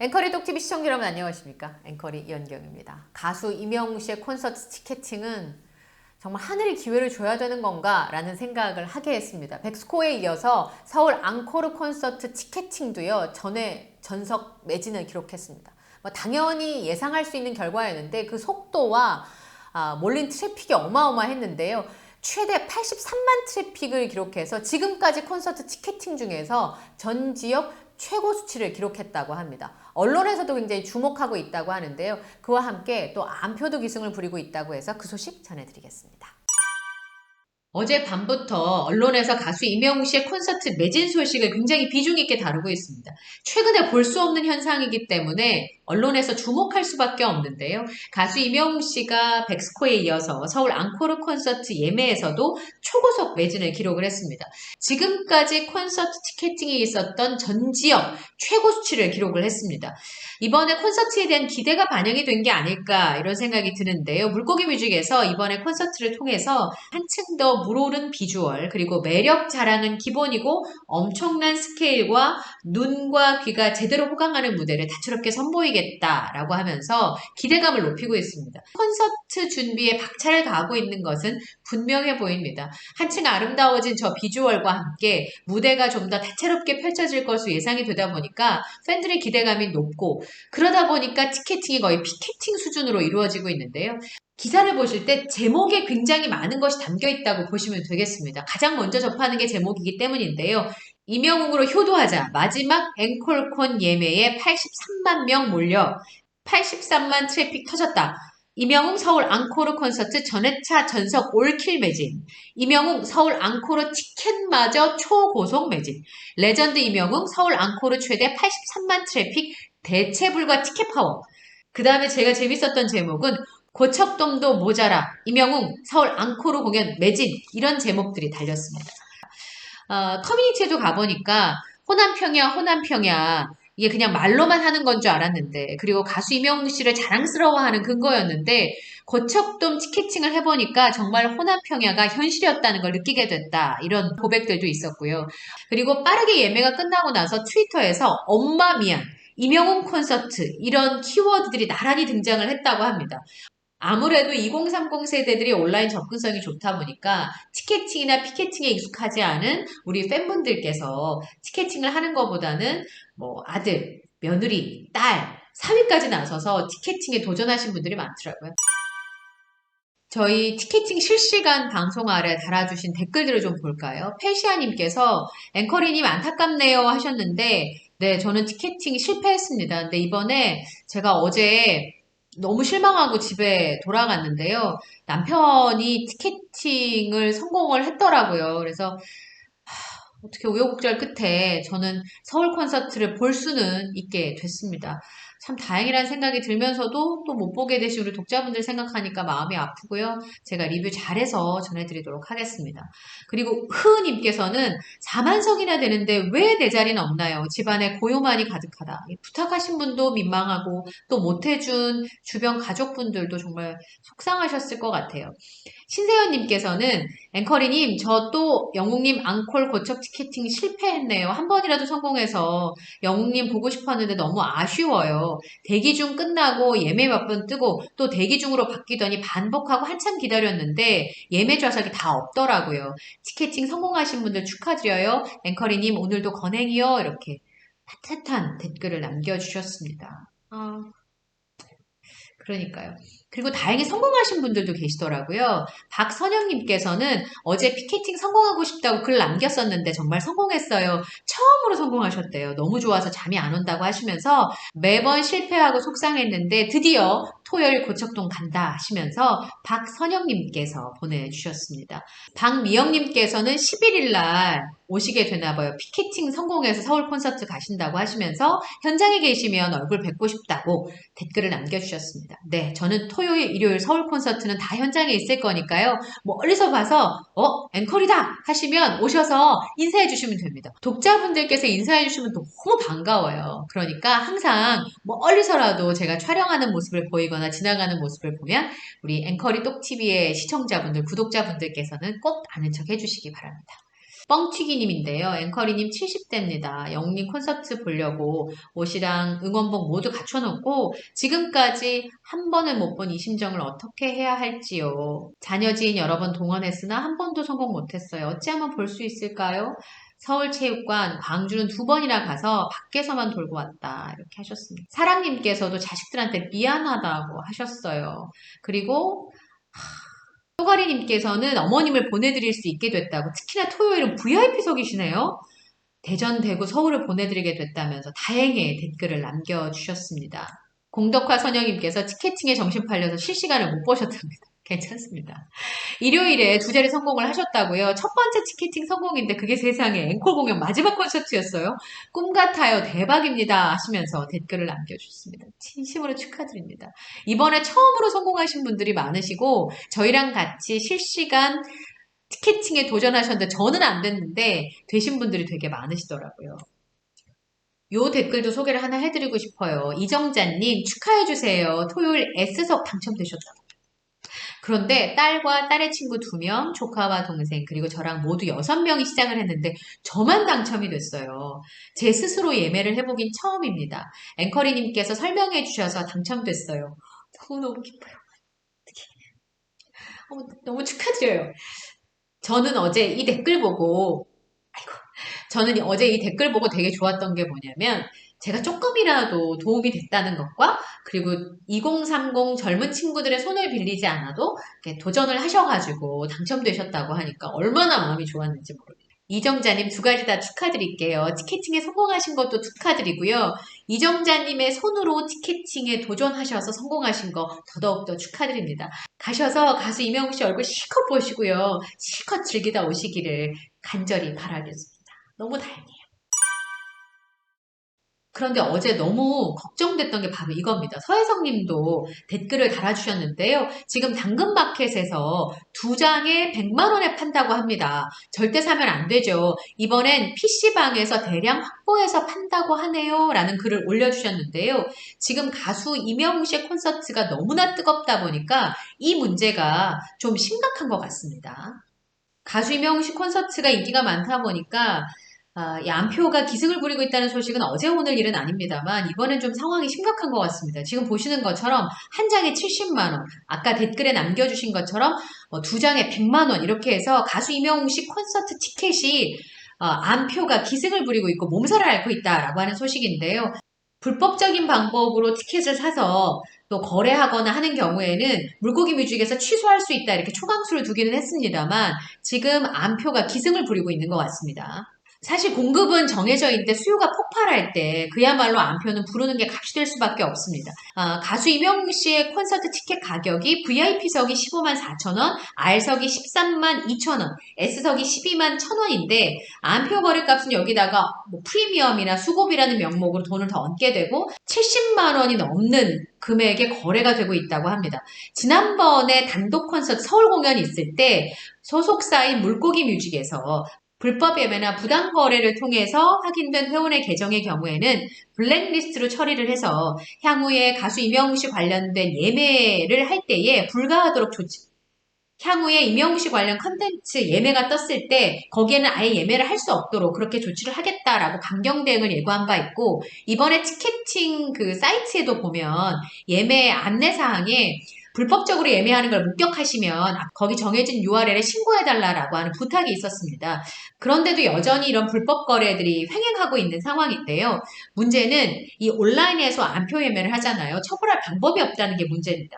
앵커리 똑TV 시청자 여러분 안녕하십니까? 앵커리 이현경입니다. 가수 임영웅 씨의 콘서트 티켓팅은 정말 하늘이 기회를 줘야 되는 건가? 라는 생각을 하게 했습니다. 백스코에 이어서 서울 앙코르 콘서트 티켓팅도요, 전에 전석 매진을 기록했습니다. 당연히 예상할 수 있는 결과였는데 그 속도와 몰린 트래픽이 어마어마했는데요. 최대 83만 트래픽을 기록해서 지금까지 콘서트 티켓팅 중에서 전 지역 최고 수치를 기록했다고 합니다. 언론에서도 굉장히 주목하고 있다고 하는데요. 그와 함께 또 안표도 기승을 부리고 있다고 해서 그 소식 전해드리겠습니다. 어제 밤부터 언론에서 가수 임영웅 씨의 콘서트 매진 소식을 굉장히 비중 있게 다루고 있습니다. 최근에 볼 수 없는 현상이기 때문에 언론에서 주목할 수밖에 없는데요. 가수 임영웅 씨가 백스코에 이어서 서울 앙코르 콘서트 예매에서도 초고속 매진을 기록을 했습니다. 지금까지 콘서트 티켓팅이 있었던 전 지역 최고 수치를 기록을 했습니다. 이번에 콘서트에 대한 기대가 반영이 된 게 아닐까 이런 생각이 드는데요. 물고기 뮤직에서 이번에 콘서트를 통해서 한층 더 물오른 비주얼 그리고 매력 자랑은 기본이고 엄청난 스케일과 눈과 귀가 제대로 호강하는 무대를 다채롭게 선보이겠다라고 하면서 기대감을 높이고 있습니다. 콘서트 준비에 박차를 가하고 있는 것은 분명해 보입니다. 한층 아름다워진 저 비주얼과 함께 무대가 좀 더 다채롭게 펼쳐질 것으로 예상이 되다 보니까 팬들의 기대감이 높고 그러다 보니까 티켓팅이 거의 피켓팅 수준으로 이루어지고 있는데요. 기사를 보실 때 제목에 굉장히 많은 것이 담겨 있다고 보시면 되겠습니다. 가장 먼저 접하는 게 제목이기 때문인데요. 임영웅으로 효도하자 마지막 앵콜콘 예매에 83만 명 몰려 83만 트래픽 터졌다. 임영웅 서울 앙코르 콘서트 전회차 전석 올킬 매진. 임영웅 서울 앙코르 티켓마저 초고속 매진. 레전드 임영웅 서울 앙코르 최대 83만 트래픽 대체 불가 티켓 파워. 그 다음에 제가 재밌었던 제목은 고척돔도 모자라 임영웅 서울 앙코르 공연 매진 이런 제목들이 달렸습니다. 커뮤니티에도 가보니까 호남평야 호남평야 이게 그냥 말로만 하는 건 줄 알았는데 그리고 가수 임영웅 씨를 자랑스러워하는 근거였는데 고척돔 티켓팅을 해보니까 정말 호남평야가 현실이었다는 걸 느끼게 됐다 이런 고백들도 있었고요. 그리고 빠르게 예매가 끝나고 나서 트위터에서 엄마 미안 임영웅 콘서트 이런 키워드들이 나란히 등장을 했다고 합니다. 아무래도 2030 세대들이 온라인 접근성이 좋다 보니까 티켓팅이나 피켓팅에 익숙하지 않은 우리 팬분들께서 티켓팅을 하는 것보다는 뭐 아들, 며느리, 딸, 사위까지 나서서 티켓팅에 도전하신 분들이 많더라고요. 저희 티켓팅 실시간 방송 아래 달아주신 댓글들을 좀 볼까요? 페시아님께서 앵커리님 안타깝네요 하셨는데 네, 저는 티켓팅 실패했습니다. 근데 이번에 제가 어제 너무 실망하고 집에 돌아갔는데요. 남편이 티켓팅을 성공을 했더라고요. 그래서 어떻게 우여곡절 끝에 저는 서울 콘서트를 볼 수는 있게 됐습니다. 참 다행이라는 생각이 들면서도 또 못 보게 되신 우리 독자분들 생각하니까 마음이 아프고요. 제가 리뷰 잘해서 전해드리도록 하겠습니다. 그리고 흐은님께서는 4만석이나 되는데 왜 내 자리는 없나요? 집안에 고요만이 가득하다. 부탁하신 분도 민망하고 또 못해준 주변 가족분들도 정말 속상하셨을 것 같아요. 신세연님께서는 앵커리님 저 또 영웅님 앙콜 고척 티켓팅 실패했네요. 한 번이라도 성공해서 영웅님 보고 싶었는데 너무 아쉬워요. 대기 중 끝나고 예매 몇 번 뜨고 또 대기 중으로 바뀌더니 반복하고 한참 기다렸는데 예매 좌석이 다 없더라고요. 티켓팅 성공하신 분들 축하드려요. 앵커리님 오늘도 건행이요. 이렇게 따뜻한 댓글을 남겨주셨습니다. 그러니까요. 그리고 다행히 성공하신 분들도 계시더라고요. 박선영님께서는 어제 피켓팅 성공하고 싶다고 글 남겼었는데 정말 성공했어요. 처음으로 성공하셨대요. 너무 좋아서 잠이 안 온다고 하시면서 매번 실패하고 속상했는데 드디어 토요일 고척동 간다 하시면서 박선영님께서 보내주셨습니다. 박미영님께서는 11일 날 오시게 되나봐요. 피켓팅 성공해서 서울 콘서트 가신다고 하시면서 현장에 계시면 얼굴 뵙고 싶다고 댓글을 남겨주셨습니다. 네, 저는 토요일, 일요일 서울 콘서트는 다 현장에 있을 거니까요. 멀리서 봐서 앵콜이다 하시면 오셔서 인사해 주시면 됩니다. 독자분들께서 인사해 주시면 너무 반가워요. 그러니까 항상 멀리서라도 제가 촬영하는 모습을 보이거나 지나가는 모습을 보면 우리 앵커리 똑TV의 시청자분들, 구독자분들께서는 꼭 아는 척 해주시기 바랍니다. 뻥튀기님인데요. 앵커리님 70대입니다. 영님 콘서트 보려고 옷이랑 응원복 모두 갖춰놓고 지금까지 한 번을 못 본 이 심정을 어떻게 해야 할지요. 자녀 지인 여러 번 동원했으나 한 번도 성공 못했어요. 어찌하면 볼 수 있을까요? 서울체육관, 광주는 2번이나 가서 밖에서만 돌고 왔다. 이렇게 하셨습니다. 사랑님께서도 자식들한테 미안하다고 하셨어요. 그리고 또가리님께서는 어머님을 보내드릴 수 있게 됐다고, 특히나 토요일은 VIP석이시네요. 대전, 대구, 서울을 보내드리게 됐다면서 다행히 댓글을 남겨주셨습니다. 공덕화 선영님께서 티켓팅에 정신 팔려서 실시간을 못 보셨답니다. 괜찮습니다. 일요일에 2자리 성공을 하셨다고요. 첫 번째 티켓팅 성공인데 그게 세상에 앵콜 공연 마지막 콘서트였어요. 꿈 같아요. 대박입니다. 하시면서 댓글을 남겨주셨습니다. 진심으로 축하드립니다. 이번에 처음으로 성공하신 분들이 많으시고 저희랑 같이 실시간 티켓팅에 도전하셨는데 저는 안 됐는데 되신 분들이 되게 많으시더라고요. 요 댓글도 소개를 하나 해드리고 싶어요. 이정자님 축하해주세요. 토요일 S석 당첨되셨다고. 그런데 딸과 딸의 친구 2명, 조카와 동생, 그리고 저랑 모두 6명이 시작을 했는데 저만 당첨이 됐어요. 제 스스로 예매를 해보긴 처음입니다. 앵커리님께서 설명해 주셔서 당첨됐어요. 너무너무 기뻐요. 너무 축하드려요. 저는 어제 이 댓글 보고 되게 좋았던 게 뭐냐면 제가 조금이라도 도움이 됐다는 것과 그리고 2030 젊은 친구들의 손을 빌리지 않아도 이렇게 도전을 하셔가지고 당첨되셨다고 하니까 얼마나 마음이 좋았는지 모릅니다. 이정자님 2가지 다 축하드릴게요. 티켓팅에 성공하신 것도 축하드리고요. 이정자님의 손으로 티켓팅에 도전하셔서 성공하신 거 더더욱더 축하드립니다. 가셔서 가수 이명웅 씨 얼굴 실컷 보시고요. 실컷 즐기다 오시기를 간절히 바라겠습니다. 너무 다행이에요. 그런데 어제 너무 걱정됐던 게 바로 이겁니다. 서혜성 님도 댓글을 달아주셨는데요. 지금 당근마켓에서 2장에 100만 원에 판다고 합니다. 절대 사면 안 되죠. 이번엔 PC방에서 대량 확보해서 판다고 하네요. 라는 글을 올려주셨는데요. 지금 가수 이명웅 씨의 콘서트가 너무나 뜨겁다 보니까 이 문제가 좀 심각한 것 같습니다. 가수 이명웅 씨 콘서트가 인기가 많다 보니까 이 안표가 기승을 부리고 있다는 소식은 어제 오늘 일은 아닙니다만 이번엔 좀 상황이 심각한 것 같습니다. 지금 보시는 것처럼 한 장에 70만 원, 아까 댓글에 남겨주신 것처럼 2장에 100만 원 이렇게 해서 가수 이명웅 씨 콘서트 티켓이 안표가 기승을 부리고 있고 몸살을 앓고 있다라고 하는 소식인데요. 불법적인 방법으로 티켓을 사서 또 거래하거나 하는 경우에는 물고기 뮤직에서 취소할 수 있다 이렇게 초강수를 두기는 했습니다만 지금 안표가 기승을 부리고 있는 것 같습니다. 사실 공급은 정해져 있는데 수요가 폭발할 때 그야말로 안표는 부르는 게 값이 될 수밖에 없습니다. 가수 이명웅 씨의 콘서트 티켓 가격이 VIP석이 15만 4천 원, R석이 13만 2천 원, S석이 12만 1천 원인데 안표 거래값은 여기다가 프리미엄이나 수고비라는 명목으로 돈을 더 얹게 되고 70만 원이 넘는 금액에 거래가 되고 있다고 합니다. 지난번에 단독 콘서트 서울 공연이 있을 때 소속사인 물고기 뮤직에서 불법 예매나 부당 거래를 통해서 확인된 회원의 계정의 경우에는 블랙리스트로 처리를 해서 향후에 가수 이명웅 씨 관련된 예매를 할 때에 불가하도록 향후에 이명웅 씨 관련 컨텐츠 예매가 떴을 때 거기에는 아예 예매를 할 수 없도록 그렇게 조치를 하겠다라고 강경 대응을 예고한 바 있고 이번에 티켓팅 그 사이트에도 보면 예매 안내사항에 불법적으로 예매하는 걸 목격하시면 거기 정해진 URL에 신고해달라고 하는 부탁이 있었습니다. 그런데도 여전히 이런 불법 거래들이 횡행하고 있는 상황인데요. 문제는 이 온라인에서 안표 예매를 하잖아요. 처벌할 방법이 없다는 게 문제입니다.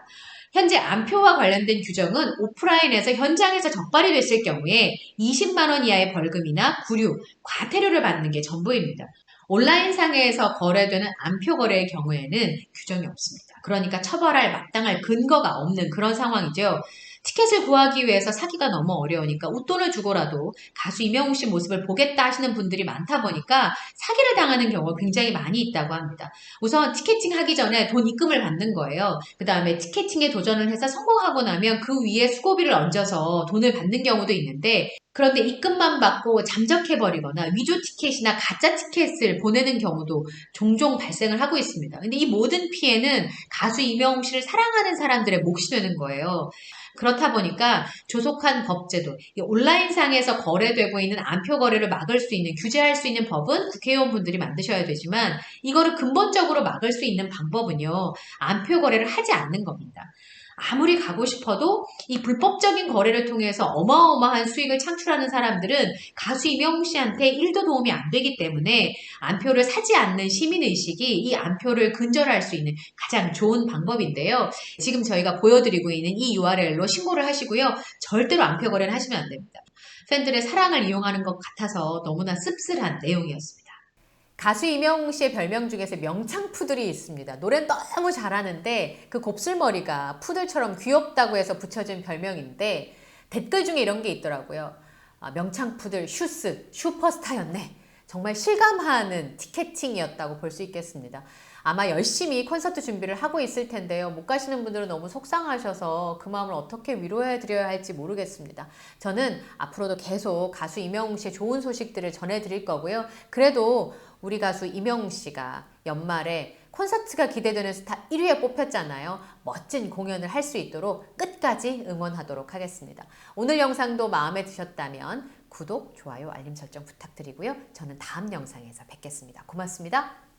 현재 안표와 관련된 규정은 오프라인에서 현장에서 적발이 됐을 경우에 20만 원 이하의 벌금이나 구류, 과태료를 받는 게 전부입니다. 온라인상에서 거래되는 안표 거래의 경우에는 규정이 없습니다. 그러니까 처벌할 마땅할 근거가 없는 그런 상황이죠. 티켓을 구하기 위해서 사기가 너무 어려우니까 웃돈을 주고라도 가수 이명웅 씨 모습을 보겠다 하시는 분들이 많다 보니까 사기를 당하는 경우가 굉장히 많이 있다고 합니다. 우선 티켓팅 하기 전에 돈 입금을 받는 거예요. 그 다음에 티켓팅에 도전을 해서 성공하고 나면 그 위에 수고비를 얹어서 돈을 받는 경우도 있는데 그런데 입금만 받고 잠적해버리거나 위조 티켓이나 가짜 티켓을 보내는 경우도 종종 발생을 하고 있습니다. 근데 이 모든 피해는 가수 이명웅 씨를 사랑하는 사람들의 몫이 되는 거예요. 그렇다 보니까 조속한 법제도, 온라인상에서 거래되고 있는 암표 거래를 막을 수 있는, 규제할 수 있는 법은 국회의원분들이 만드셔야 되지만 이거를 근본적으로 막을 수 있는 방법은요, 암표 거래를 하지 않는 겁니다. 아무리 가고 싶어도 이 불법적인 거래를 통해서 어마어마한 수익을 창출하는 사람들은 가수 이명웅 씨한테 1도 도움이 안 되기 때문에 암표를 사지 않는 시민의식이 이 암표를 근절할 수 있는 가장 좋은 방법인데요. 지금 저희가 보여드리고 있는 이 URL로 신고를 하시고요. 절대로 암표 거래는 하시면 안 됩니다. 팬들의 사랑을 이용하는 것 같아서 너무나 씁쓸한 내용이었습니다. 가수 이명웅 씨의 별명 중에서 명창푸들이 있습니다. 노래는 너무 잘하는데 그 곱슬머리가 푸들처럼 귀엽다고 해서 붙여진 별명인데 댓글 중에 이런 게 있더라고요. 명창푸들 슈스 슈퍼스타였네. 정말 실감하는 티켓팅이었다고 볼 수 있겠습니다. 아마 열심히 콘서트 준비를 하고 있을 텐데요. 못 가시는 분들은 너무 속상하셔서 그 마음을 어떻게 위로해 드려야 할지 모르겠습니다. 저는 앞으로도 계속 가수 이명웅 씨의 좋은 소식들을 전해드릴 거고요. 그래도 우리 가수 이명웅 씨가 연말에 콘서트가 기대되는 스타 1위에 뽑혔잖아요. 멋진 공연을 할 수 있도록 끝까지 응원하도록 하겠습니다. 오늘 영상도 마음에 드셨다면 구독, 좋아요, 알림 설정 부탁드리고요. 저는 다음 영상에서 뵙겠습니다. 고맙습니다.